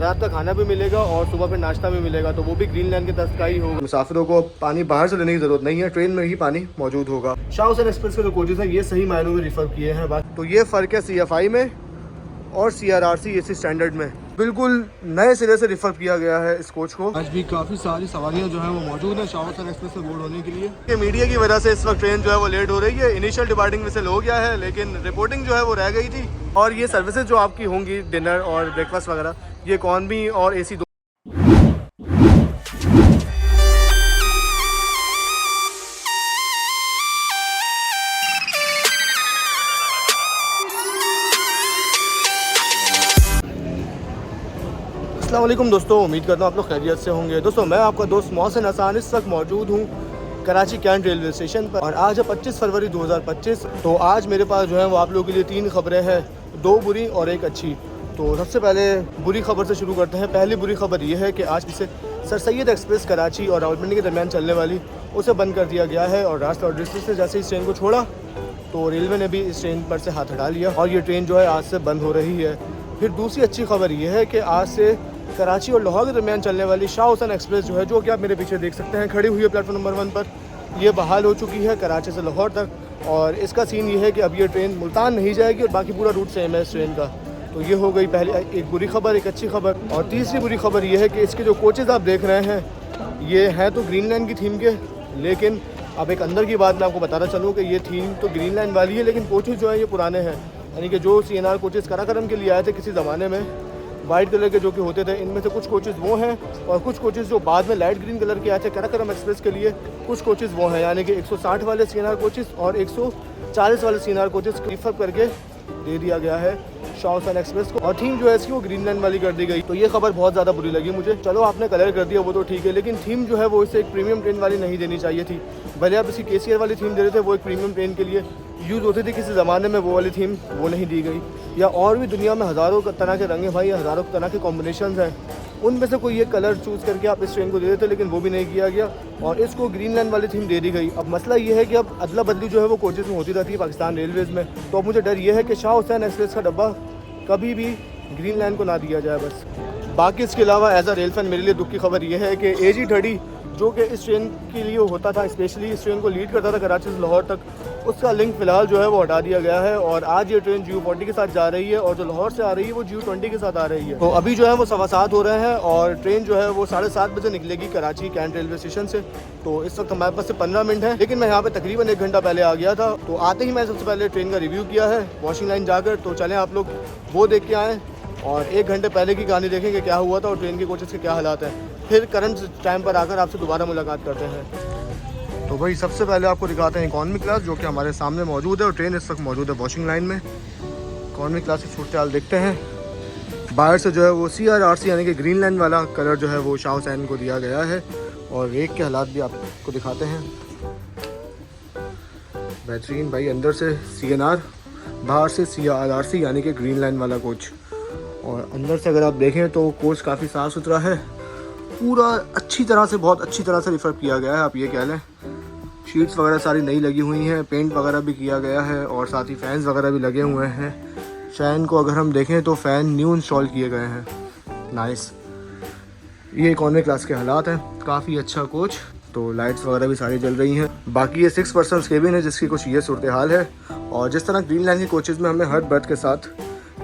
रात का खाना भी मिलेगा और सुबह फिर नाश्ता भी मिलेगा, तो वो भी ग्रीन लाइन की तरफ का ही होगा। मुसाफिरों को पानी बाहर से लेने की जरूरत नहीं है, ट्रेन में ही पानी मौजूद होगा। शाह हुसैन एक्सप्रेस के जो कोचेज हैं ये सही मायनों में रिफर किए हैं। तो ये फ़र्क है CFI में और CRRC AC स्टैंडर्ड में, बिल्कुल नए सिरे से रिफर किया गया है इस कोच को। आज भी काफ़ी सारी सवारियां जो है वो मौजूद हैं शाह हुसैन एक्सप्रेस से बोर्ड होने के लिए। ये मीडिया की वजह से इस वक्त ट्रेन जो है वो लेट हो रही है। इनिशियल डिपार्टिंग में से हो गया है, लेकिन रिपोर्टिंग जो है वो रह गई थी। और ये सर्विसेज जो आपकी होंगी, डिनर और ब्रेकफास्ट वगैरह, ये इकॉनमी और AC दो। अस्सलाम वालेकुम दोस्तों, उम्मीद करता हूँ आप लोग खैरियत से होंगे। दोस्तों मैं आपका दोस्त मोहसिन हसन इस वक्त मौजूद हूँ कराची कैंट रेलवे स्टेशन पर और आज है 25 फरवरी 2025। तो आज मेरे पास जो है वो आप लोगों के लिए 3 खबरें हैं, 2 बुरी और 1 अच्छी। तो सबसे पहले बुरी खबर से शुरू करते हैं। पहली बुरी खबर ये है कि आज से सर सैयद एक्सप्रेस कराची और रावलपिंडी के दरमियान चलने वाली उसे बंद कर दिया गया है। और रास्ता और डिस्ट्रिक्ट से जैसे इस ट्रेन को छोड़ा तो रेलवे ने भी इस ट्रेन पर से हाथ हटा लिया और ये ट्रेन जो है आज से बंद हो रही है। फिर दूसरी अच्छी खबर ये है कि आज से कराची और लाहौर के दरमियान चलने वाली शाह हुसैन एक्सप्रेस जो है, जो कि आप मेरे पीछे देख सकते हैं खड़ी हुई है प्लेटफॉर्म नंबर 1 पर, ये बहाल हो चुकी है कराची से लाहौर तक। और इसका सीन ये है कि अब ये ट्रेन मुल्तान नहीं जाएगी और बाकी पूरा रूट सेम है इस ट्रेन का। तो ये हो गई पहली एक बुरी खबर, एक अच्छी खबर। और तीसरी बुरी खबर ये है कि इसके जो कोचेज़ आप देख रहे हैं ये हैं तो ग्रीन लाइन की थीम के, लेकिन अब एक अंदर की बात मैं आपको बताना चलूँ कि ये थीम तो ग्रीन लाइन वाली है, लेकिन कोचेज़ जो है ये पुराने हैं। यानी कि जो CNR कोचेज़ कराकरम के लिए आए थे किसी ज़माने में, वाइट कलर के जो कि होते थे, इनमें से कुछ कोचेज़ वो हैं और कुछ कोचेज़ जो बाद में लाइट ग्रीन कलर के आए थे कराकरम एक्सप्रेस के लिए, कुछ कोचेज़ वो हैं। यानी कि 160 वाले CNR कोचेज़ और 140 वाले CNR कोचेज़ रिफर करके दे दिया गया है शाह हुसैन एक्सप्रेस को। और थीम जो है इसकी वो ग्रीन लाइन वाली कर दी गई। तो ये खबर बहुत ज़्यादा बुरी लगी मुझे। चलो आपने कलर कर दिया वो तो ठीक है, लेकिन थीम जो है वो इसे एक प्रीमियम ट्रेन वाली नहीं देनी चाहिए थी। भले आप इसकी KCR वाली थीम दे रहे थे, वो एक प्रीमियम ट्रेन के लिए यूज़ होती थी किसी ज़माने में, वो वाली थीम वो नहीं दी गई। या और भी दुनिया में हज़ारों तरह के रंग हैं भाई, हज़ारों तरह के कॉम्बिनेशन हैं, उनमें से कोई ये कलर चूज़ करके आप इस ट्रेन को दे देते, लेकिन वो भी नहीं किया गया और इसको ग्रीन लाइन वाली थीम दे दी गई। अब मसला ये है कि अब अदला बदली जो है वो कोचेज़ में होती रहती है पाकिस्तान रेलवेज़ में। तो अब मुझे डर ये है कि शाह हुसैन एक्सप्रेस का डब्बा कभी भी ग्रीन लाइन को ना दिया जाए बस। बाकी इसके अलावा एज अ रेल फैन मेरे लिए दुख की खबर यह है कि AG30 जो कि इस ट्रेन के लिए होता था, स्पेशली इस ट्रेन को लीड करता था कराची से लाहौर तक, उसका लिंक फ़िलहाल जो है वो हटा दिया गया है। और आज ये ट्रेन GU40 के साथ जा रही है और जो लाहौर से आ रही है वो GU20 के साथ आ रही है। तो अभी जो है वो 7:15 हो रहे हैं और ट्रेन जो है वो 7:30 बजे निकलेगी कराची कैंट रेलवे स्टेशन से। तो इस वक्त हमारे पास से 15 मिनट है, लेकिन मैं यहाँ पे तकरीबन 1 घंटा पहले आ गया था। तो आते ही मैं सबसे पहले ट्रेन का रिव्यू किया है वॉशिंग लाइन जाकर। तो चलें आप लोग वो देख के आएँ और 1 घंटे पहले की कहानी देखेंगे क्या हुआ था और ट्रेन के कोचेज़ के क्या हालात हैं। फिर करंट टाइम पर आकर आपसे दोबारा मुलाकात करते हैं। तो भाई सबसे पहले आपको दिखाते हैं इकॉनमी क्लास जो कि हमारे सामने मौजूद है और ट्रेन इस वक्त मौजूद है वॉशिंग लाइन में। इकॉनमी क्लास की सूरत हाल देखते हैं। बाहर से जो है वो CRRC यानी कि ग्रीन लाइन वाला कलर जो है वो शाह हुसैन को दिया गया है और रेक के हालात भी आपको दिखाते हैं। बेहतरीन भाई, अंदर से CNR, बाहर से CRRC यानी कि ग्रीन लाइन वाला कोच। और अंदर से अगर आप देखें तो कोच काफ़ी साफ़ सुथरा है, पूरा अच्छी तरह से, बहुत अच्छी तरह से रिफर किया गया है आप ये कह लें। शीट्स वगैरह सारी नई लगी हुई हैं, पेंट वगैरह भी किया गया है और साथ ही फैंस वगैरह भी लगे हुए हैं। फ़ैन को अगर हम देखें तो फ़ैन न्यू इंस्टॉल किए गए हैं, नाइस। ये इकॉनमी क्लास के हालात हैं, काफ़ी अच्छा कोच। तो लाइट्स वगैरह भी सारी जल रही हैं। बाकी ये 6 पर्सन्स केबिन है जिसकी कुछ ये सूरत हाल है। और जिस तरह ग्रीन लाइन के कोचेज़ में हमें हर बर्थ के साथ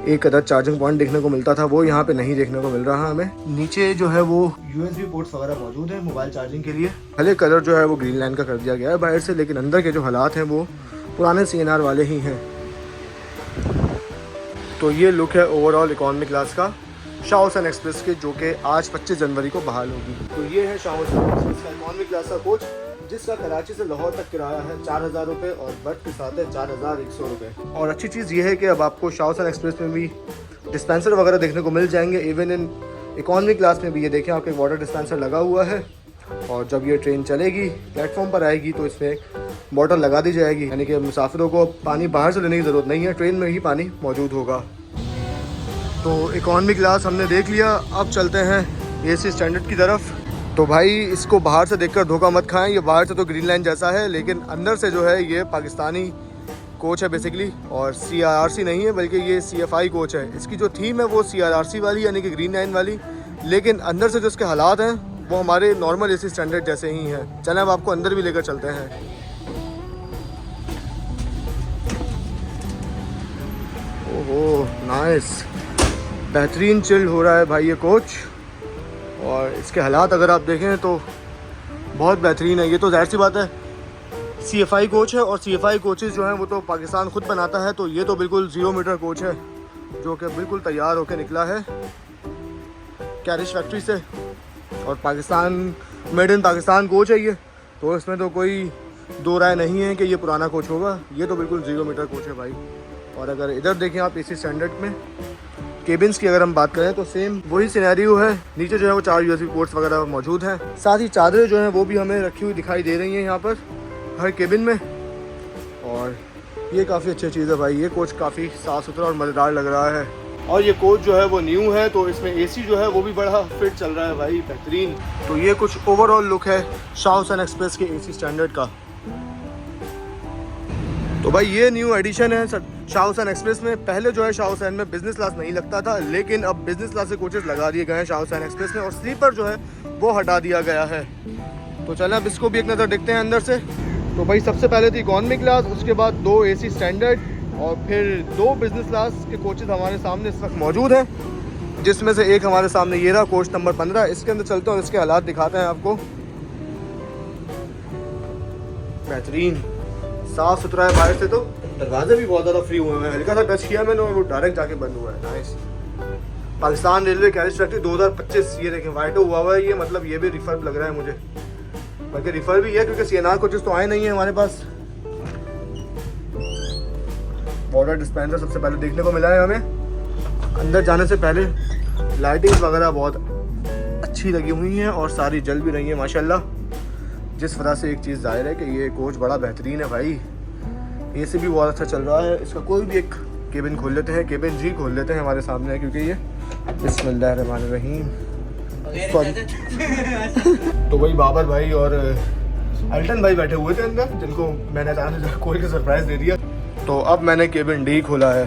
एक अदद चार्जिंग पॉइंट देखने को मिलता था, वो यहाँ पे नहीं देखने को मिल रहा हमें। नीचे जो है वो USB पोर्ट्स वगैरह मौजूद है मोबाइल चार्जिंग के लिए। भले कलर जो है वो ग्रीन लाइन का कर दिया गया है बाहर से, लेकिन अंदर के जो हालात हैं वो पुराने CNR वाले ही हैं। तो ये लुक है ओवरऑल इकॉनमी क्लास का शाह हुसैन एक्सप्रेस के, जो कि आज 25 जनवरी को बहाल होगी। तो ये है शाह हुसैन एक्सप्रेस का इकॉनमी क्लास का कोच, जिसका कराची से लाहौर तक किराया है 4000 रुपये और बर्थ के साथ है 4100 रुपये। और अच्छी चीज़ ये है कि अब आपको शाह हुसैन एक्सप्रेस में भी डिस्पेंसर वगैरह देखने को मिल जाएंगे। इवन इन इकॉनमी क्लास में भी ये देखें आपके वाटर डिस्पेंसर लगा हुआ है। और जब ये ट्रेन चलेगी, प्लेटफॉर्म पर आएगी, तो इसमें एक बॉटल लगा दी जाएगी, यानी कि मुसाफिरों को पानी बाहर से लेने की ज़रूरत नहीं है, ट्रेन में ही पानी मौजूद होगा। तो इकॉनमी क्लास हमने देख लिया, अब चलते हैं AC स्टैंडर्ड की तरफ। तो भाई इसको बाहर से देखकर धोखा मत खाएं, ये बाहर से तो ग्रीन लाइन जैसा है, लेकिन अंदर से जो है ये पाकिस्तानी कोच है बेसिकली, और CRRC नहीं है बल्कि ये CFI कोच है। इसकी जो थीम है वो CRRC वाली यानी कि ग्रीन लाइन वाली, लेकिन अंदर से जो इसके हालात हैं वो हमारे नॉर्मल AC स्टैंडर्ड जैसे ही हैं। चलें अब आपको अंदर भी लेकर चलते हैं। ओहो नाइस, बेहतरीन चिल्ड हो रहा है भाई ये कोच, और इसके हालात अगर आप देखें तो बहुत बेहतरीन है। ये तो जाहिर सी बात है CFI कोच है, और CFI कोचेज़ जो हैं वो तो पाकिस्तान खुद बनाता है, तो ये तो बिल्कुल 0 मीटर कोच है जो कि बिल्कुल तैयार होकर निकला है कैरिश फैक्ट्री से, और Pakistan made in Pakistan coach है ये, तो इसमें तो कोई दो राय नहीं है कि ये पुराना कोच होगा। ये तो बिल्कुल 0 मीटर कोच है भाई। और अगर इधर देखें आप AC स्टैंडर्ड में केबिन्स की अगर हम बात करें तो सेम वही सिनेरियो है। नीचे जो है वो 4 USB पोर्ट्स वगैरह मौजूद हैं, साथ ही चादरें जो हैं वो भी हमें रखी हुई दिखाई दे रही हैं यहाँ पर हर केबिन में, और ये काफ़ी अच्छी चीज़ है भाई। ये कोच काफ़ी साफ़ सुथरा और मज़ेदार लग रहा है, और ये कोच जो है वो न्यू है, तो इसमें AC जो है वो भी बड़ा फिट चल रहा है भाई, बेहतरीन। तो ये कुछ ओवरऑल लुक है शाह हुसैन एक्सप्रेस के AC स्टैंडर्ड का। तो भाई ये न्यू एडिशन है शाह हुसैन एक्सप्रेस में। पहले जो है शाह हुसैन में बिजनेस क्लास नहीं लगता था, लेकिन अब बिजनेस क्लास से कोचेस लगा दिए गए हैं शाह हुसैन एक्सप्रेस में, और स्लीपर जो है वो हटा दिया गया है। तो चलें अब इसको भी एक नज़र देखते हैं अंदर से। तो भाई सबसे पहले थी इकॉनमी क्लास, उसके बाद 2 AC स्टैंडर्ड, और फिर 2 बिजनेस क्लास के कोचेस हमारे सामने इस वक्त मौजूद हैं, जिसमें से एक हमारे सामने ये रहा कोच नंबर 15। इसके अंदर चलते हैं और इसके हालात दिखाते हैं आपको। बेहतरीन साफ़ सुथरा है बाहर से, तो दरवाजे भी बहुत ज़्यादा फ्री हुए हैं। हल्का सा टच किया मैंने और वो डायरेक्ट जाके बंद हुआ है। Nice. Pakistan railway carriage factory 2025, ये देखें वाइटो हुआ हुआ है ये, मतलब ये भी रिफर्ब लग रहा है मुझे, बल्कि रिफर भी है क्योंकि CNR कोचेस तो आए नहीं है हमारे पास। वाटर डिस्पेंसर सबसे पहले देखने को मिला है हमें। अंदर जाने से पहले लाइटिंग्स वगैरह बहुत अच्छी लगी हुई हैं और सारी जल भी रही हैं माशाल्लाह, जिस वजह से एक चीज़ जाहिर है कि ये कोच बड़ा बेहतरीन है भाई। AC भी बहुत अच्छा चल रहा है। इसका कोई भी एक केबिन खोल लेते हैं, केबिन जी खोल लेते हैं हमारे सामने है, क्योंकि ये बिस्मिल्लाहिर्रहमानिर्रहीम। तो वही बाबर भाई और अल्टन भाई बैठे हुए थे अंदर, जिनको मैंने अचानक से खोल के सरप्राइज दे दिया। तो अब मैंने केबिन D खोला है।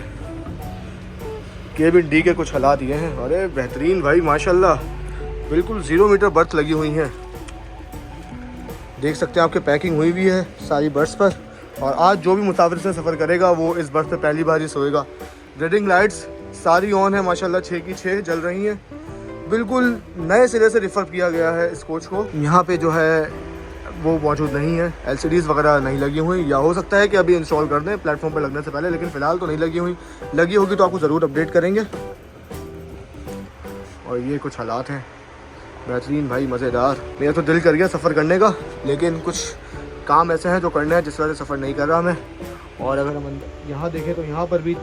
केबिन D के कुछ हालात ये हैं। अरे बेहतरीन भाई माशाल्लाह, बिल्कुल 0 मीटर बर्थ लगी हुई हैं, देख सकते हैं आपके पैकिंग हुई भी है सारी बर्थ पर। और आज जो भी मुसाफिर से सफ़र करेगा वो इस बर्थ पे पहली बार ही सोएगा। रीडिंग लाइट्स सारी ऑन है माशाल्लाह, 6 की 6 जल रही हैं। बिल्कुल नए सिरे से रिफर किया गया है इस कोच को। यहाँ पे जो है वो मौजूद नहीं है, LCDs वगैरह नहीं लगी हुई, या हो सकता है कि अभी इंस्टॉल कर दें प्लेटफॉर्म पर लगने से पहले, लेकिन फ़िलहाल तो नहीं लगी हुई। लगी होगी तो आपको ज़रूर अपडेट करेंगे। और ये कुछ हालात हैं बेहतरीन भाई, मज़ेदार। मेरा तो दिल कर गया सफ़र करने का, लेकिन कुछ काम ऐसे हैं जो करने हैं जिस वजह से सफ़र नहीं कर रहा मैं। और अगर हम यहाँ देखें तो यहाँ पर भी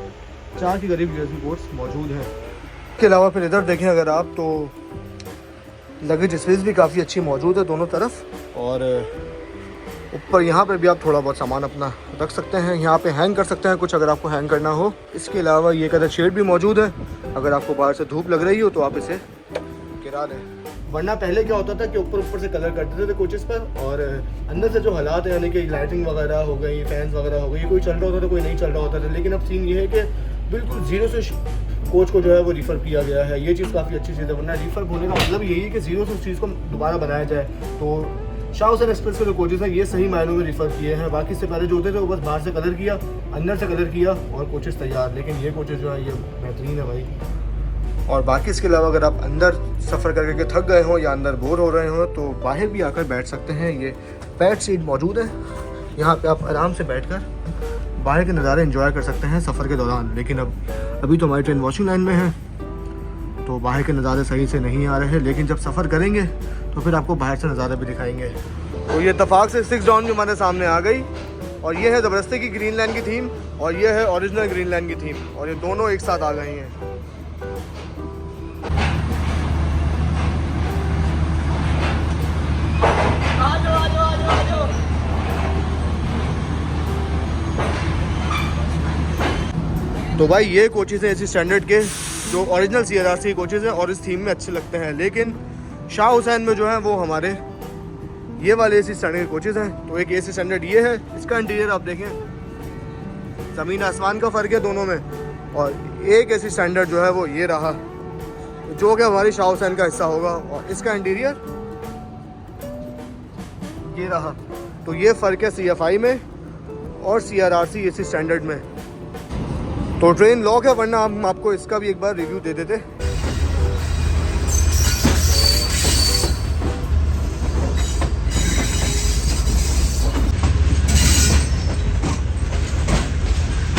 4 के करीब USB पोर्ट्स मौजूद हैं। इसके अलावा फिर इधर देखें अगर आप तो लगेज स्पेस भी काफ़ी अच्छी मौजूद है दोनों तरफ, और ऊपर यहाँ पे भी आप थोड़ा बहुत सामान अपना रख सकते हैं। यहाँ पे हैंग कर सकते हैं कुछ अगर आपको हैंग करना हो। इसके अलावा ये कलर शेड भी मौजूद है, अगर आपको बाहर से धूप लग रही हो तो आप इसे गिरा दें। वरना पहले क्या होता था कि ऊपर से कलर कर देते थे कोचेस पर, और अंदर से जो हालात है यानी कि लाइटिंग वगैरह हो गई, फैंस वगैरह हो गई, कोई चल रहा होता था कोई नहीं चल रहा होता था। लेकिन अब सीन ये है कि बिल्कुल 0 से कोच को जो है वो रिफ़र किया गया है। ये चीज़ काफ़ी अच्छी चीज़ है, वरना रिफ़र होने का मतलब यही है कि 0 से उस चीज़ को दोबारा बनाया जाए। तो शाह हुसैन एक्सप्रेस के जो कोचेस हैं ये सही मायनों में रिफ़र किए हैं। बाकी से पहले जो होते थे वो बस बाहर से कलर किया, अंदर से कलर किया और कोचेस तैयार। लेकिन ये कोचेस जो है ये बेहतरीन है भाई। और बाकी इसके अलावा अगर आप अंदर सफ़र करके थक गए हो या अंदर बोर हो रहे हो तो बाहर भी आकर बैठ सकते हैं। ये पैड सीट मौजूद है, यहाँ पे आप आराम से बैठकर बाहर के नज़ारे एंजॉय कर सकते हैं सफ़र के दौरान। लेकिन अभी तो हमारी ट्रेन वॉशिंग लाइन में है तो बाहर के नज़ारे सही से नहीं आ रहे हैं, लेकिन जब सफ़र करेंगे तो फिर आपको बाहर से नज़ारे भी दिखाएंगे। तो ये इत्तफाक से 6 डाउन भी हमारे सामने आ गई, और ये है ज़बरदस्ती की ग्रीन लाइन की थीम, और ये है ओरिजिनल ग्रीन लाइन की थीम, और ये दोनों एक साथ आ गई हैं। तो भाई ये कोचेस हैं AC स्टैंडर्ड के जो ओरिजिनल CRRC कोचेस हैं और इस थीम में अच्छे लगते हैं। लेकिन शाह हुसैन में जो है वो हमारे ये वाले AC स्टैंडर्ड के कोचेस हैं। तो एक AC स्टैंडर्ड ये है, इसका इंटीरियर आप देखें ज़मीन आसमान का फ़र्क है दोनों में। और एक ऐसी स्टैंडर्ड जो है वो ये रहा, जो कि हमारी शाह हुसैन का हिस्सा होगा। और इसका इंटीरियर ये रहा। तो ये फ़र्क है CFI में और CRRC AC स्टैंडर्ड में। तो ट्रेन लॉक है, वरना हम आपको इसका भी एक बार रिव्यू दे देते।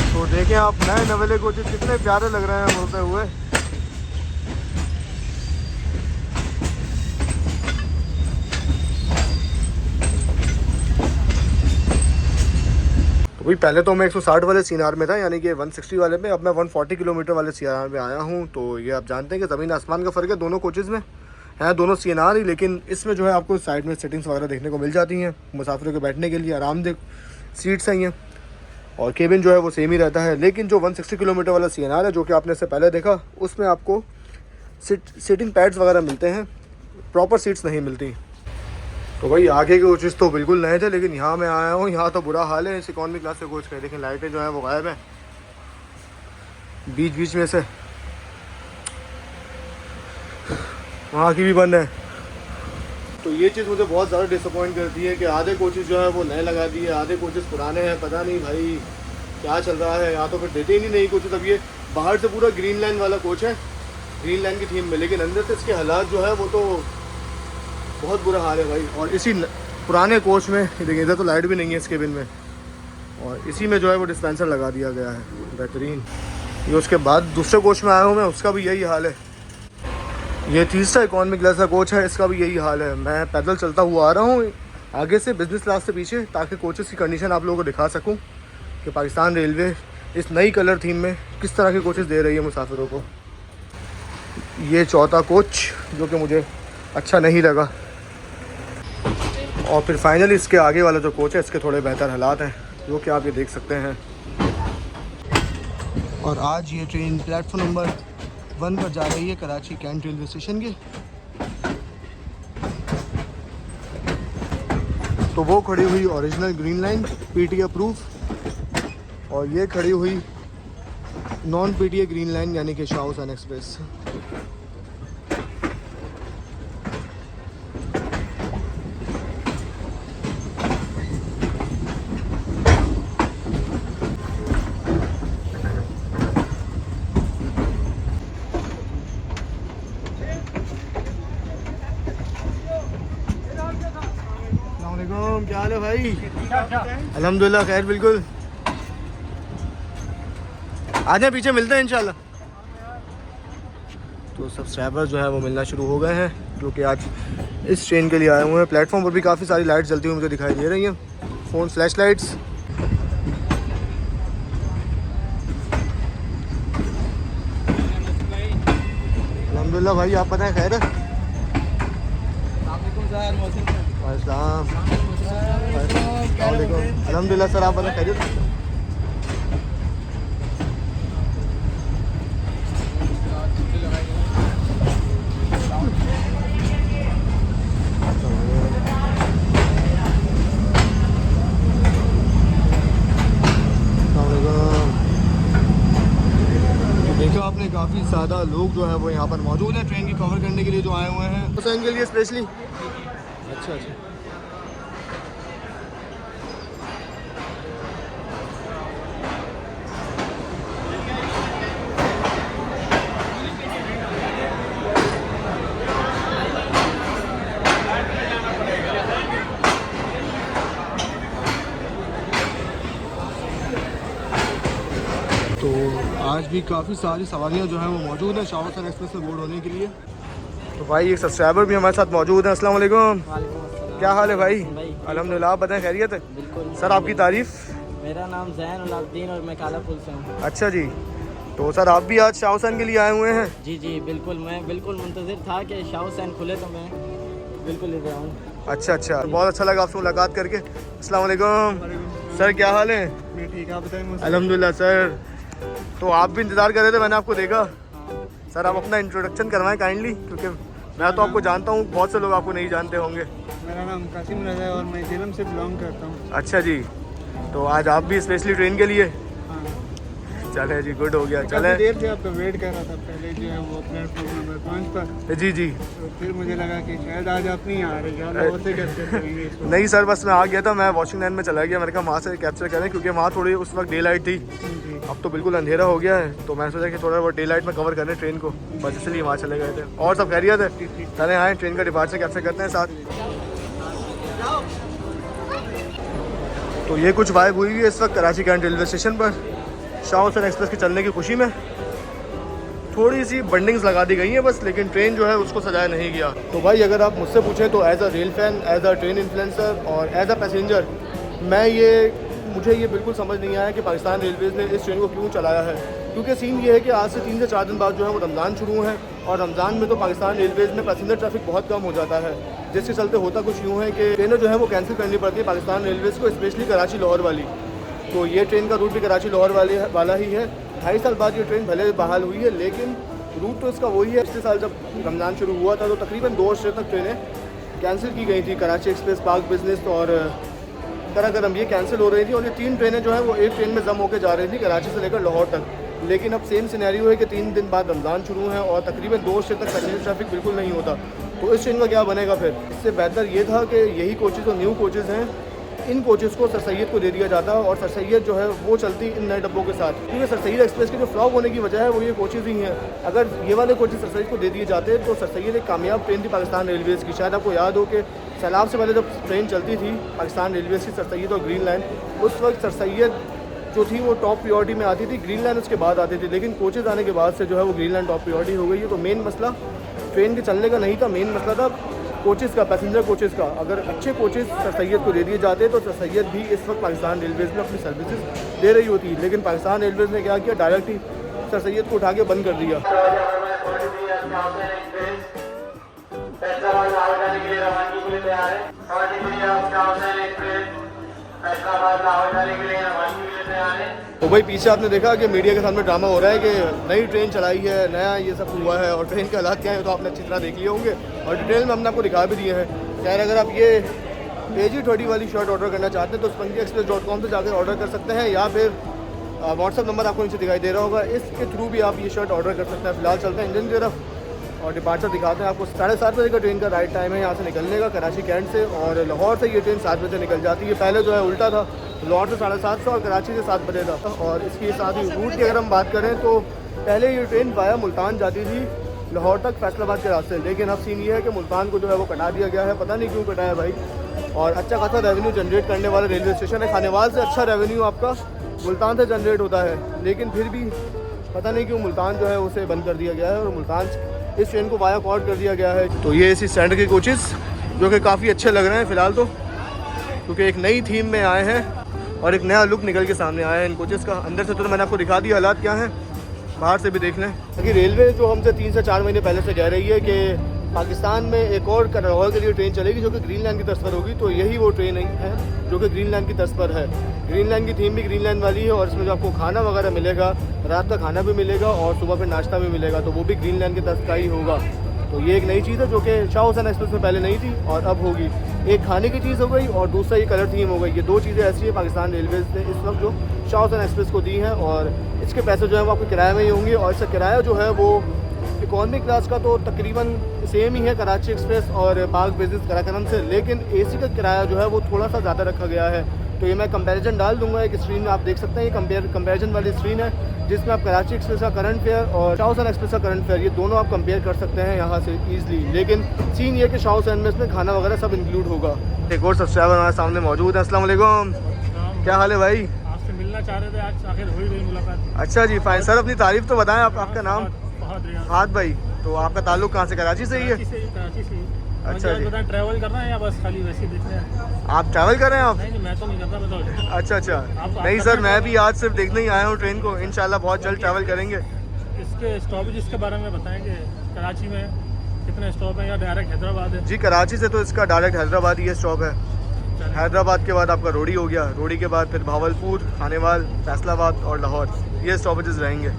तो देखें आप नए नवेले कोचेस कितने प्यारे लग रहे हैं बोलते हुए। तो भाई पहले तो मैं 160 वाले CNR में था, यानी कि 160 वाले में। अब मैं 140 किलोमीटर वाले CNR में आया हूँ। तो ये आप जानते हैं कि ज़मीन आसमान का फ़र्क है दोनों कोचेज़ में। हैं दोनों CNR ही, लेकिन इसमें जो है आपको साइड में सेटिंग्स वगैरह देखने को मिल जाती हैं। मुसाफिरों के बैठने के लिए आरामदेह सीट्स हैं, और केबिन जो है वो सेम ही रहता है। लेकिन जो 160 किलोमीटर वाला CNR है, जो कि आपने इससे पहले देखा, उसमें आपको सिटिंग पैड्स वगैरह मिलते हैं, प्रॉपर सीट्स नहीं मिलती। तो भाई आगे के कोचेस तो बिल्कुल नए थे, लेकिन यहाँ मैं आया हूँ, यहाँ तो बुरा हाल है इस इकॉनमी क्लास के कोच का। देखें लाइटें जो है वो गायब हैं बीच बीच में से, वहाँ की भी बंद है। तो ये चीज़ मुझे बहुत ज़्यादा डिसअपॉइंट करती है कि आधे कोचेस जो है वो नए लगा दिए, आधे कोचेस पुराने हैं। पता नहीं भाई क्या चल रहा है, यहाँ तो फिर देते ही नहीं नई कोचेस। अब ये बाहर से पूरा ग्रीन लाइन वाला कोच है, ग्रीन लाइन की थीम में, लेकिन अंदर से इसके हालात जो है वो तो बहुत बुरा हाल है भाई। और इसी पुराने कोच में देखिए, इधर तो लाइट भी नहीं है इस केबिन में, और इसी में जो है वो डिस्पेंसर लगा दिया गया है, बेहतरीन। ये उसके बाद दूसरे कोच में आया हूँ मैं, उसका भी यही हाल है। ये तीसरा इकॉनमी क्लास का कोच है, इसका भी यही हाल है। मैं पैदल चलता हुआ आ रहा हूँ आगे से बिज़नेस क्लास से पीछे, ताकि कोचेस की कंडीशन आप लोगों को दिखा सकूँ कि पाकिस्तान रेलवे इस नई कलर थीम में किस तरह के कोचेस दे रही है मुसाफिरों को। ये चौथा कोच जो कि मुझे अच्छा नहीं लगा। और फिर फाइनली इसके आगे वाला जो कोच है, इसके थोड़े बेहतर हालात हैं, जो कि आप ये देख सकते हैं। और आज ये ट्रेन प्लेटफॉर्म नंबर 1 पर जा रही है कराची कैंट रेलवे स्टेशन के। तो वो खड़ी हुई original green line PTA approve, और ये खड़ी हुई नॉन PTA ग्रीन लाइन, यानी कि शाह हुसैन एक्सप्रेस। क्या हाल है भाई? अल्हम्दुलिल्लाह खैर, बिल्कुल। आ जाए पीछे, मिलते हैं इंशाल्लाह। तो सब्सक्राइबर जो है वो मिलना शुरू हो गए हैं, जो कि आज इस ट्रेन के लिए आए हुए हैं। प्लेटफॉर्म पर भी काफ़ी सारी लाइट्स जलती हुई मुझे दिखाई दे रही हैं, फ़ोन फ्लैश लाइट्स। अल्हम्दुलिल्लाह भाई, आप पता है खैर है? अल्हम्दुलिल्लाह सर, आप बता खैरियत? देखो आपने काफ़ी ज़्यादा लोग जो है वो यहाँ पर मौजूद हैं ट्रेन की कवर करने के लिए, जो आए हुए हैं हुसैन के लिए स्पेशली। अच्छा अच्छा। तो आज भी काफ़ी सारी सवारियाँ जो हैं वो मौजूद हैं शाह हुसैन एक्सप्रेस में बोर्ड होने के लिए। तो भाई एक सब्सक्राइबर भी हमारे साथ मौजूद हैं। अस्सलाम वालेकुम। क्या हाल है भाई? अल्हम्दुलिल्लाह, आप बताएं खैरियत है? बिल्कुल सर, आपकी तारीफ़? मेरा नाम ज़ैन उल-अब्दीन और मैं कालापुल से हूँ। अच्छा जी। तो सर आप भी आज शाह हुसैन के लिए आए हुए हैं? जी जी बिल्कुल, मैं बिल्कुल मुंतज़िर था कि शाह हुसैन खुले, तो मैं बिल्कुल इधर आऊँ। अच्छा अच्छा, बहुत अच्छा लगा आपसे मुलाकात करके। अस्सलाम वालेकुम। सर क्या हाल है? मैं ठीक है, आप बताएं। अल्हम्दुलिल्लाह सर। तो आप भी इंतज़ार कर रहे थे, मैंने आपको देखा। सर आप अपना इंट्रोडक्शन करवाएं काइंडली, क्योंकि मैं तो आपको जानता हूँ, बहुत से लोग आपको नहीं जानते होंगे। मेरा नाम कासिम रज़ा है और मैं जेलम से बिलोंग करता हूँ। अच्छा जी। तो आज आप भी स्पेशली ट्रेन के लिए? हाँ। चले जी, गुड हो गया। काफी चले देर से आपका वेट कर रहा था पहले जो है वो प्लेटफॉर्म नंबर 5 पर। जी जी। तो फिर मुझे लगा कि शायद आज आप नहीं आ रहे, और से कैप्चर करेंगे इसको। नहीं सर, बस मैं आ गया था, मैं वॉशिंग लाइन में चला गया, मैंने कहा वहाँ से कैप्चर करें क्योंकि वहाँ थोड़ी उस वक्त डे लाइट थी। जी। अब तो बिल्कुल अंधेरा हो गया है, तो मैं सोचा कि थोड़ा वो डे लाइट में कवर करें ट्रेन को, बस इसलिए वहाँ चले गए थे। और सब खैरियत है? चले आए, ट्रेन का डिपार्चर कैप्चर करते हैं साथ। तो ये कुछ वाइब हुई है इस वक्त कराची कैंट रेलवे स्टेशन पर। शाह हुसैन एक्सप्रेस के चलने की खुशी में थोड़ी सी बंडिंग्स लगा दी गई हैं बस, लेकिन ट्रेन जो है उसको सजाया नहीं गया। तो भाई अगर आप मुझसे पूछें तो as a rail fan, as a train influencer और एज अ पैसेंजर, मुझे ये बिल्कुल समझ नहीं आया कि पाकिस्तान रेलवेज़ ने इस ट्रेन को क्यों चलाया है। क्योंकि सीन ये है कि आज से 3 से 4 दिन बाद जो है वो रमज़ान शुरू है, और रमज़ान में तो पाकिस्तान रेलवेज़ में पैसेंजर ट्रैफिक बहुत कम हो जाता है, जिसके चलते होता कुछ यूँ है कि ट्रेनें जो है वो कैंसिल करनी पड़ती है पाकिस्तान रेलवेज़ को, स्पेशली कराची लाहौर वाली। तो ये ट्रेन का रूट भी कराची लाहौर वाला ही है। 2.5 साल बाद ये ट्रेन भले बहाल हुई है, लेकिन रूट तो इसका वही है। पिछले साल जब रमज़ान शुरू हुआ था तो तकरीबन 2 अर्से तक ट्रेनें कैंसिल की गई थी। कराची एक्सप्रेस, पाक बिजनेस और कराकरम, ये कैंसिल हो रही थी, और ये 3 ट्रेनें जो हैं वो एक ट्रेन में जम होकर जा रही थी कराची से लेकर लाहौर तक। लेकिन अब सेम सिनेरियो है कि 3 दिन बाद रमज़ान शुरू है और तकरीबन 2 अर्से तक पैसेंजर ट्रैफिक बिल्कुल नहीं होता। तो इस ट्रेन का क्या बनेगा फिर? इससे बेहतर ये था कि यही कोचेज़ और न्यू कोचेज़ हैं, इन कोचेज़ को सर सैयद को दे दिया जाता है, और सर सैयद जो है वो चलती इन नए डब्बों के साथ। क्योंकि सर सैयद एक्सप्रेस के जो फ्लॉप होने की वजह है वो ये कोचेज़ ही हैं। अगर ये वाले कोचेज़ सर सैयद को दे दिए जाते तो सर सैयद एक कामयाब ट्रेन थी पाकिस्तान रेलवेज़ की। शायद आपको याद हो कि सैलाब से पहले जब ट्रेन चलती थी पाकिस्तान रेलवेज़ की, सर सैयद और ग्रीन लाइन, उस वक्त सर सैयद जो थी वो टॉप प्रायोरिटी में आती थी, ग्रीन लाइन उसके बाद आती थी। लेकिन कोचेज़ आने के बाद से जो है वो ग्रीन लाइन टॉप प्रायोरिटी हो गई है। तो मेन मसला ट्रेन के चलने का नहीं था, मेन मसला था कोचेज़ का, पैसेंजर कोचेज़ का। अगर अच्छे कोचेज़ सर सैयद को दे दिए जाते तो सर सैयद भी इस वक्त पाकिस्तान रेलवेज़ में अपनी सर्विसेज दे रही होती। लेकिन पाकिस्तान रेलवेज़ ने क्या किया, डायरेक्ट ही सर सैयद को उठा के बंद कर दिया। तो भाई पीछे आपने देखा कि मीडिया के सामने ड्रामा हो रहा है कि नई ट्रेन चलाई है, नया ये सब हुआ है, और ट्रेन के हालात क्या है तो आपने अच्छी तरह देख लिए होंगे और डिटेल में हमने आपको दिखा भी दिए हैं। खैर अगर आप ये AG30 वाली शर्ट ऑर्डर करना चाहते हैं तो spongyexpress.com से जाकर ऑर्डर कर सकते हैं, या फिर व्हाट्सअप नंबर आपको नीचे दिखाई दे रहा होगा, इसके थ्रू भी आप ये शर्ट ऑर्डर कर सकते हैं। फिलहाल चलते हैं इंजन की तरफ और डिपार्चर दिखाते हैं आपको। 7:30 बजे का ट्रेन का राइट टाइम है यहाँ से निकलने का कराची कैंट से, और लाहौर से ये ट्रेन 7 बजे निकल जाती है। पहले जो है उल्टा था, लाहौर से 7:30 और कराची से 7 बजे था। और इसके साथ ही रूट की अगर हम बात करें तो पहले ये ट्रेन वाया मुल्तान जाती थी लाहौर तक फैसलाबाद के रास्ते, लेकिन अब सीन ये है कि मुल्तान को जो है वो कटा दिया गया है। पता नहीं क्यों कटाया भाई, और अच्छा खासा रेवेन्यू जनरेट करने वाला रेलवे स्टेशन है। खानेवाल से अच्छा रेवेन्यू आपका मुल्तान से जनरेट होता है, लेकिन फिर भी पता नहीं क्यों मुल्तान जो है उसे बंद कर दिया गया है और मुल्तान इस ट्रेन को वाया कॉर्ड कर दिया गया है। तो ये इसी स्टैंडर्ड के कोचेस जो कि काफ़ी अच्छे लग रहे हैं फ़िलहाल तो, क्योंकि एक नई थीम में आए हैं और एक नया लुक निकल के सामने आया है इन कोचेस का। अंदर से तो मैंने आपको दिखा दिया हालात क्या हैं, बाहर से भी देख लें। क्योंकि रेलवे जो हमसे 3 से 4 महीने पहले से कह रही है कि पाकिस्तान में एक और लाहौर के लिए ट्रेन चलेगी जो कि ग्रीन लाइन की तर्ज पर होगी, तो यही वो ट्रेन है जो कि ग्रीन लाइन की तर्ज पर है। ग्रीन लाइन की थीम भी ग्रीन लाइन वाली है, और इसमें जो आपको खाना वगैरह मिलेगा, रात का खाना भी मिलेगा और सुबह फिर नाश्ता भी मिलेगा, तो वो भी ग्रीन लाइन की तर्ज का ही होगा। तो ये एक नई चीज़ है जो कि शाह हुसैन एक्सप्रेस में पहले नहीं थी और अब होगी। एक खाने की चीज़ हो गई और दूसरा ये कलर थीम हो गई। ये 2 चीज़ें ऐसी है पाकिस्तान रेलवेज़ ने इस वक्त जो शाह हुसैन एक्सप्रेस को दी हैं, और इसके पैसे जो है वो आपके किराए में ही होंगे। और इसका किराया जो है वो इकॉनमी क्लास का तो तकरीबन सेम ही है कराची एक्सप्रेस और पाक बिजनेस कराकरम से, लेकिन AC का किराया जो है वो थोड़ा सा ज़्यादा रखा गया है। तो ये मैं कंपैरिजन डाल दूंगा एक स्क्रीन में, आप देख सकते हैं। ये कंपैरिजन वाली स्क्रीन है जिसमें आप कराची एक्सप्रेस का करंट फेयर और शाह हुसैन एक्सप्रेस का करंट फेयर, ये दोनों आप कंपेयर कर सकते हैं यहाँ से ईजिली। लेकिन सीन ये कि शाह हुसैन में इसमें खाना वगैरह सब इंक्लूड होगा। एक और सब्सक्राइबर हमारे सामने मौजूद है। अस्सलाम वालेकुम, क्या हाल है भाई? आपसे मिलना चाह रहे थे, आज आखिर हो ही गई मुलाकात। अच्छा जी, फाइन सर, अपनी तारीफ तो बताएं। आपका नाम? फहद भाई। तो आपका ताल्लुक कहाँ से? कराची से ही है? कराची से ही। अच्छा जी, ट्रैवल करना है या बस खाली वैसे ही देखना है? आप ट्रैवल कर रहे हैं आप? नहीं, मैं तो नहीं करता, मैं तो। अच्छा अच्छा, नहीं सर, मैं भी आज सिर्फ देखने ही आया हूँ ट्रेन को। इंशाल्लाह बहुत जल्द ट्रैवल करेंगे। इसके स्टॉपेज के बारे में बताएंगे, कराची में कितने स्टॉप हैं या डायरेक्ट हैदराबाद है? जी, कराची से तो इसका डायरेक्ट हैदराबाद ही स्टॉप है। हैदराबाद के बाद आपका रोडी हो गया, रोडी के बाद फिर भावलपुर, खानेवाल, फैसलाबाद और लाहौर, ये स्टॉपेजेस रहेंगे।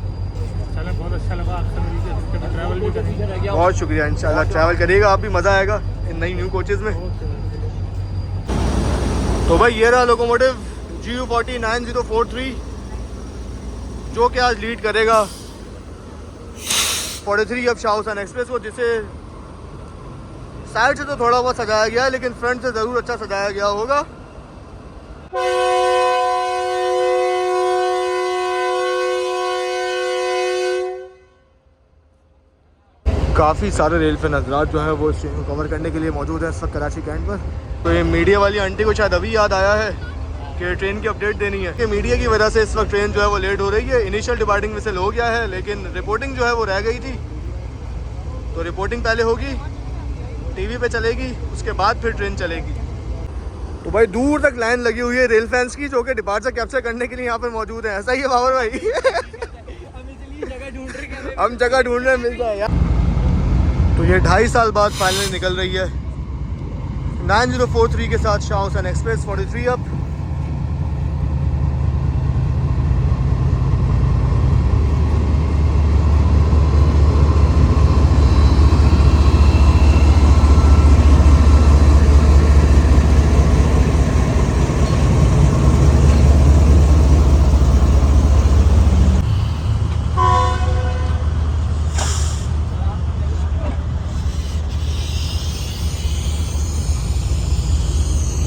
बहुत अच्छा लगा आपसे मिलकर, ट्रैवल भी करेंगे। बहुत शुक्रिया, इंशाल्लाह ट्रैवल करिएगा आप भी, मज़ा आएगा इन नई न्यू कोचेज़ में। तो भाई ये रहा लोकोमोटिव GU40 9043। जो कि आज लीड करेगा 43 अब शाह हुसैन एक्सप्रेस को, जिसे साइड से तो थोड़ा बहुत सजाया गया है लेकिन फ्रंट से ज़रूर अच्छा सजाया गया होगा। काफ़ी सारे रेल फैन हजरात जो है वो इस ट्रेन को कवर करने के लिए मौजूद है इस वक्त कराची कैंट पर। तो ये मीडिया वाली आंटी को शायद अभी याद आया है कि ट्रेन की अपडेट देनी है कि मीडिया की वजह से इस वक्त ट्रेन जो है वो लेट हो रही है। इनिशियल डिपार्टिंग में से हो गया है लेकिन रिपोर्टिंग जो है वो रह गई थी, तो रिपोर्टिंग पहले होगी, टीवी पे चलेगी, उसके बाद फिर ट्रेन चलेगी। तो भाई दूर तक लाइन लगी हुई है रेल फैंस की जो कि डिपार्चर कैप्चर करने के लिए यहाँ पर मौजूद है। ऐसा ही है बाबर भाई? हम जगह ढूंढ रहे हैं, मिल जाए यार। तो ये 2.5 साल बाद फाइनली निकल रही है 9043 के साथ शाह हुसैन एक्सप्रेस 43 अप।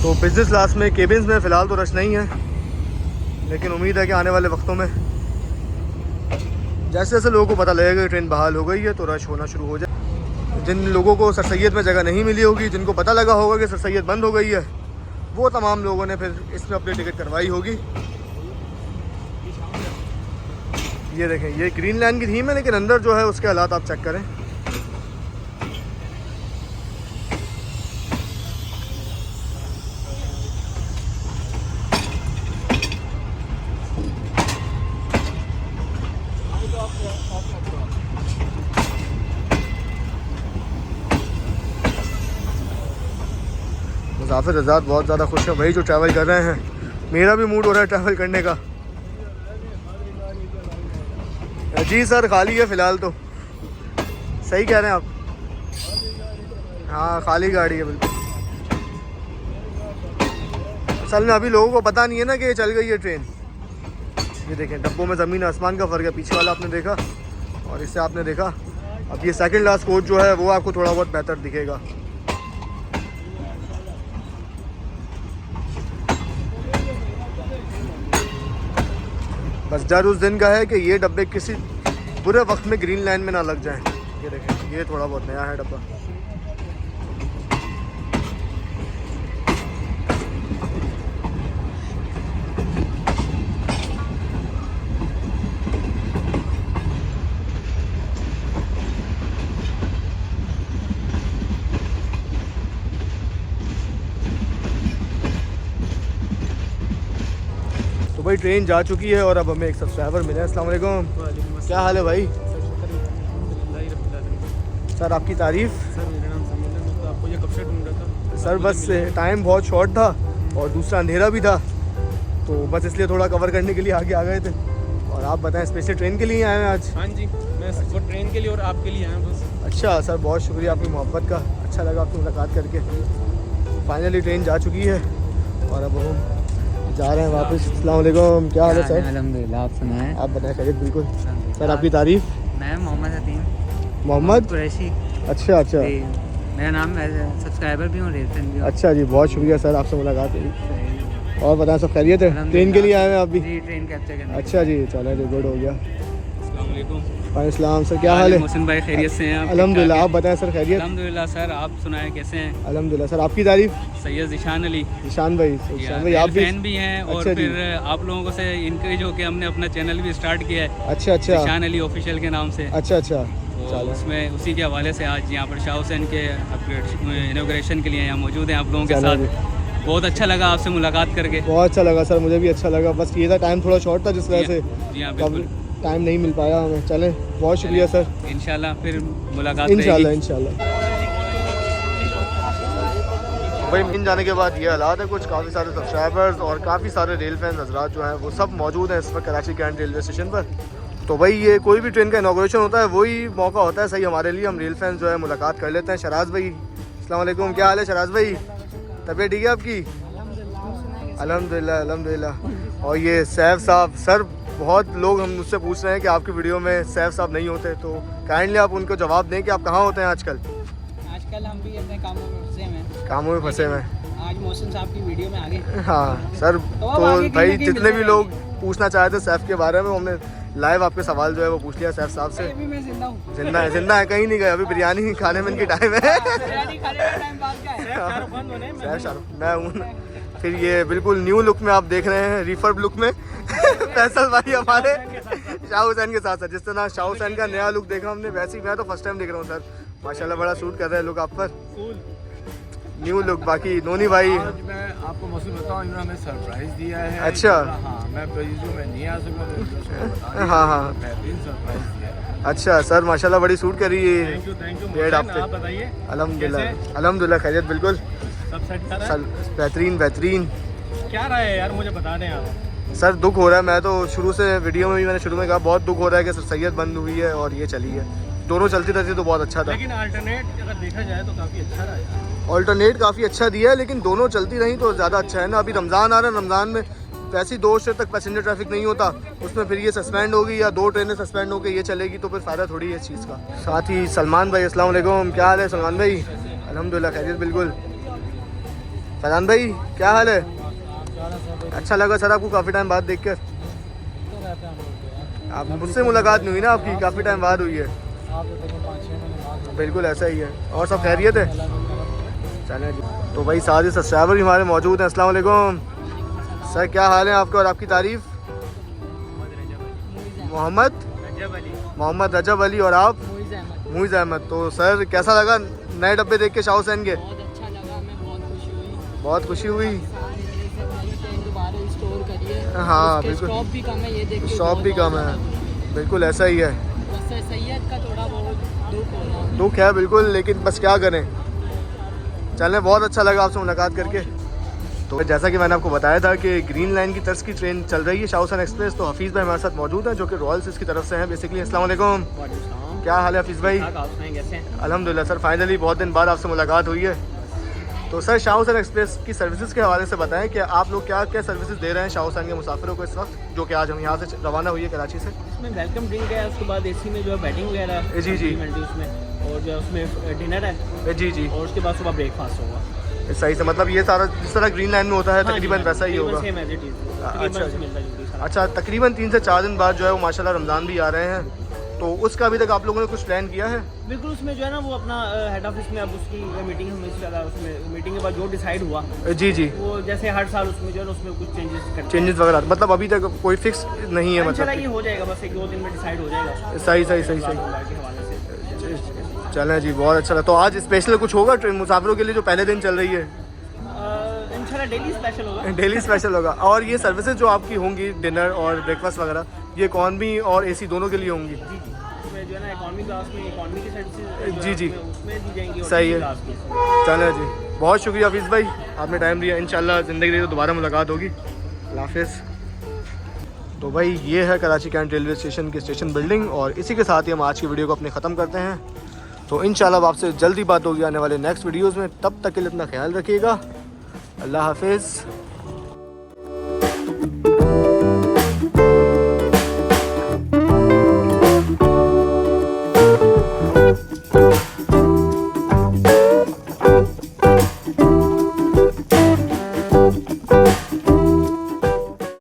तो बिजनेस क्लास में केबिन्स में फ़िलहाल तो रश नहीं है, लेकिन उम्मीद है कि आने वाले वक्तों में जैसे जैसे लोगों को पता लगेगा कि ट्रेन बहाल हो गई है तो रश होना शुरू हो जाए। जिन लोगों को सर सैयद में जगह नहीं मिली होगी, जिनको पता लगा होगा कि सर सैयद बंद हो गई है, वो तमाम लोगों ने फिर इसमें अपनी टिकट करवाई होगी। ये देखें, ये ग्रीन लाइन की थीम है लेकिन अंदर जो है उसके हालात आप चेक करें। मुसाफिर हज़रात बहुत ज़्यादा खुश हैं वही जो ट्रैवल कर रहे हैं। मेरा भी मूड हो रहा है ट्रैवल करने का। जी सर, खाली है फ़िलहाल तो। सही कह रहे हैं आप, हाँ खाली गाड़ी है बिल्कुल। असल में अभी लोगों को पता नहीं है ना कि ये चल गई है ट्रेन। ये देखें, डब्बों में ज़मीन आसमान का फ़र्क है। पीछे वाला आपने देखा और इससे आपने देखा। अब ये सेकंड क्लास कोच जो है वो आपको थोड़ा बहुत बेहतर दिखेगा। बस डर उस दिन का है कि ये डब्बे किसी बुरे वक्त में ग्रीन लाइन में ना लग जाएं। ये देखें, ये थोड़ा बहुत नया है डब्बा। तो भाई ट्रेन जा चुकी है और अब हमें एक सब्सक्राइबर मिले। अस्सलाम वालेकुम, क्या हाल है भाई? सर आपकी तारीफ़। सर मेरा नाम समीर है, तो आपको ये कब से ढूंढ रहा था सर? बस टाइम बहुत शॉर्ट था और दूसरा अंधेरा भी था, तो बस इसलिए थोड़ा कवर करने के लिए आगे आ गए थे। और आप बताएं, स्पेशल ट्रेन के लिए आए हैं आज? हाँ जी, मैं वो ट्रेन के लिए और आपके लिए आया बस। अच्छा सर, बहुत शुक्रिया आपकी मोहब्बत का। अच्छा लगा आपकी मुलाकात करके। फाइनली ट्रेन जा चुकी है और अब हम जा रहे हैं वापस। अस्सलाम वालेकुम, क्या हाल है सर? अल्हम्दुलिल्लाह, आप सुनाएं? आप बताएं, खैरियत? बिल्कुल सर, आपकी तारीफ़। मैं मोहम्मद हतीम मोहम्मद कुरैशी। अच्छा अच्छा, जी, मेरा नाम सब्सक्राइबर भी हूँ, रेलफैन भी हूँ। अच्छा जी, बहुत शुक्रिया सर, आपसे मुलाकात हुई। और बताएं, सब खैरियत है? ट्रेन के लिए आए हैं आप भी? जी, ट्रेन कैप्चर करने। अच्छा जी, चलो जी, गुड हो गया। अस्सलाम सर, क्या हाल है? मोहसिन भाई, खैरियत से हैं आप? अल्हम्दुलिल्लाह, आप बताएं सर, खैरियत? अल्हम्दुलिल्लाह सर, आप सुनाएं कैसे हैं? अल्हम्दुलिल्लाह सर, आपकी तारीफ? सैयद ज़ीशान अली। ईशान भाई, ईशान भाई आप भी फैन भी हैं और अच्छा जी। फिर आप लोगों से इनकरेज होकर हमने अपना चैनल भी स्टार्ट किया है, अच्छा अच्छा ज़ीशान अली ऑफिशियल के नाम से। अच्छा अच्छा, तो चलो उसमें उसी के हवाले से आज यहाँ पर शाह हुसैन के इनॉग्रेशन के लिए यहाँ मौजूद हैं आप लोगों के चलो साथ। बहुत अच्छा लगा आपसे मुलाकात करके। बहुत अच्छा लगा सर, मुझे भी अच्छा लगा। बस ये था, टाइम थोड़ा शॉर्ट था जिस वजह से जी हाँ, कब बिल्कुल। टाइम नहीं मिल पाया हमें। चलें, बहुत शुक्रिया सर। इंशाल्लाह फिर मुलाकात इंशाल्लाह रहेगी। इंशाल्लाह। भाई मीन जाने के बाद ये हालात है कुछ, काफ़ी सारे सब्सक्राइबर्स और काफ़ी सारे रेल फैंस हजरात जो हैं वो सब मौजूद हैं इस वक्त कराची कैंट रेलवे स्टेशन पर। तो भाई ये कोई भी ट्रेन का इनॉग्रेशन होता है वही मौका होता है सही हमारे लिए, हम रेल फैंस जो है मुलाकात कर लेते हैं। शराज भाई, अस्सलाम वालेकुम, क्या हाल है शराज भाई? तबीयत ठीक है आपकी? अल्हम्दुलिल्लाह अल्हम्दुलिल्लाह। और ये सैफ साहब, सर बहुत लोग हम मुझसे पूछ रहे हैं कि आपकी वीडियो में सैफ साहब नहीं होते, तो काइंडली आप उनको जवाब दें कि आप कहाँ होते हैं आजकल। आजकल हम भी अपने कामों में फंसे हैं। कामों में फंसे हुए हैं। आज मोहसिन साहब की वीडियो में आ गए। हाँ सर, तो भाई जितने भी लोग पूछना चाहते सैफ के बारे में, हमने लाइव आपके सवाल जो है वो पूछ लिया सैफ साहब से। अभी मैं जिंदा हूँ। जिंदा है, कहीं नहीं गए, अभी बिरयानी खाने में इनकी टाइम है। बिरयानी खाने का टाइम बाद का है। सैफ शाहरुख मैं हूँ। फिर ये बिल्कुल न्यू लुक में आप देख रहे हैं, रिफर्ब लुक में फैसल भाई हमारे शाह हुसैन के साथ साथ। जिस तरह शाह हुसैन का नया लुक देखा हमने, वैसे ही मैं तो फर्स्ट टाइम देख रहा हूँ सर। माशाल्लाह बड़ा सूट कर रहे हैं लुक आप पर, न्यू लुक। बाकी नोनी भाई, आज मैं आपको मौसम बताऊँ, इन्होंने हमें सरप्राइज दिया है। अच्छा। हाँ, मैं प्रेजियो में नहीं आ सकूँ। हाँ। बेहतरीन सरप्राइज दिया है। अच्छा सर, माशाल्लाह बड़ी सूट कर रही है। Thank you. डेढ़ आप हफ्ते। बताइए। अल्हम्दुलिल्लाह खैरियत, बिल्कुल सब सेट कर रहा है? बेहतरीन। क्या रहा है यार, मुझे बता दें आप। सर दुख हो रहा है, मैं तो शुरू से वीडियो में भी मैंने शुरू में कहा बहुत दुख हो रहा है कि सर सैयद बंद हुई है और ये चली है। दोनों चलती रहती तो बहुत अच्छा था। लेकिन अल्टरनेट अगर देखा जाए तो काफ़ी अच्छा रहा है। ऑल्टरनेट काफ़ी अच्छा दिया है, लेकिन दोनों चलती रही तो ज़्यादा अच्छा है ना। अभी रमज़ान आ रहा है, रमज़ान में वैसे ही 2 शहर तक पैसेंजर ट्रैफिक नहीं होता, उसमें फिर ये सस्पेंड होगी या 2 ट्रेनें सस्पेंड होकर ये चलेगी तो फिर फ़ायदा थोड़ी है इस चीज़ का। साथ ही सलमान भाई, अस्सलाम वालेकुम, क्या हाल है सलमान भाई? अल्हम्दुलिल्लाह खैरियत, बिल्कुल। फैजान भाई क्या हाल है? अच्छा लगा सर आपको काफ़ी टाइम बाद देख कर। आप मुझसे मुलाकात नहीं हुई ना आपकी, काफ़ी टाइम बाद हुई है। बिल्कुल ऐसा ही है। और सब खैरियत है? चलें जी। तो भाई सारे सब्सक्राइबर भी हमारे मौजूद हैं। अस्सलाम वालेकुम सर, क्या हाल है आपके और आपकी तारीफ़? मोहम्मद रजब अली। और आप? मुइज़ अहमद। तो सर कैसा लगा नए डब्बे देख के शाह हुसैन के? बहुत अच्छा लगा, मैं बहुत खुशी हुई। दोबारा स्टोर करिए। हाँ बिल्कुल, शॉप भी कम है, ये देख के शॉप भी कम है, बिल्कुल ऐसा ही है। बस सैयद का थोड़ा बहुत दुख हो रहा है। दुख है बिल्कुल, लेकिन बस क्या करें। चलें, बहुत अच्छा लगा आपसे मुलाकात करके। तो जैसा कि मैंने आपको बताया था कि ग्रीन लाइन की तर्ज की ट्रेन चल रही है शाह हुसैन एक्सप्रेस। तो हफीज़ भाई हमारे साथ मौजूद हैं जो कि रॉयल सीज की तरफ से हैं बेसिकली। अस्सलाम वालेकुम, क्या हाल है हफीज़ भाई? अल्हम्दुलिल्लाह सर, फाइनली बहुत दिन बाद आपसे मुलाकात हुई है। तो सर शाह हुसैन एक्सप्रेस की सर्विसेज के हवाले से बताएं कि आप लोग क्या क्या सर्विसेज दे रहे हैं शाह हुसैन के मुसाफिरों को इस वक्त, जो कि आज हम यहाँ से रवाना हुई है कराची से। इसमें वेलकम ड्रिंक है, उसके बाद एसी में जो है बैटिंग वगैरह है जी उसमें, और जो है उसमें डिनर है जी। और उसके बाद सुबह ब्रेकफास्ट होगा। सही से, मतलब ये सारा जिस तरह ग्रीन लाइन में होता है हाँ तकरीबन जी, वैसा ही होगा। अच्छा। अच्छा, तकरीबन 3 से 4 दिन बाद जो है वो माशाल्लाह रमज़ान भी आ रहे हैं, तो उसका अभी तक आप लोगों ने कुछ प्लान किया है? बिल्कुल, उसमें जो है ना वो अपना हेड ऑफिस में अब उसकी मीटिंग हमें चला, उसमें मीटिंग के बाद जो डिसाइड हुआ जी वो जैसे हर साल उसमें जो है उसमें कुछ चेंजेस वगैरह, मतलब अभी तक कोई फिक्स नहीं है मतलब ये मतलब? हो जाएगा, बस 1-2 दिन में डिसाइड हो जाएगा। सही। चलें जी, बहुत अच्छा लगा। तो आज स्पेशल कुछ होगा ट्रेन मुसाफिरों के लिए जो पहले दिन चल रही है? इंशाल्लाह डेली स्पेशल होगा। डेली स्पेशल होगा। और ये सर्विसेज जो आपकी होंगी डिनर और ब्रेकफास्ट वगैरह, ये इकॉनमी और एसी दोनों के लिए होंगी? उसमें जो है ना इकॉनमी क्लास में इकॉनमी की सर्विसेज जी उसमें दी जाएंगी। सही है। चलें जी, बहुत शुक्रिया हफीज़ भाई, आपने टाइम दिया। इंशाल्लाह ज़िंदगी रही तो दोबारा मुलाकात होगी। अल्लाह हाफ़िज़। तो भाई ये है कराची कैंट रेलवे स्टेशन की स्टेशन बिल्डिंग, और इसी के साथ ही हम आज की वीडियो को अपने ख़त्म करते हैं। तो इंशाल्लाह आपसे जल्दी बात होगी आने वाले नेक्स्ट वीडियोज़ में। तब तक के लिए अपना ख्याल रखिएगा। अल्लाह हाफ़िज़।